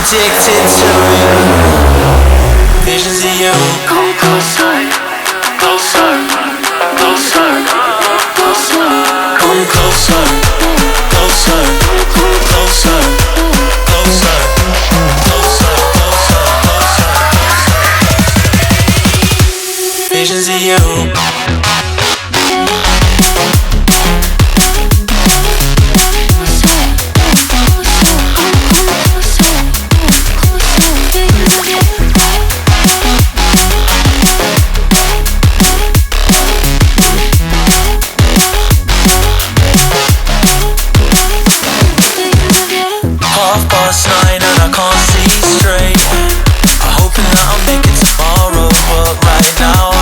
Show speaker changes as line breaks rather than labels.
addicted to you. Visions of you. Come closer, closer, closer, closer. Come closer, closer, closer, closer, closer, closer, closer. Visions of you. Past 9 and I can't see straight. I'm hoping that I'll make it tomorrow, but right now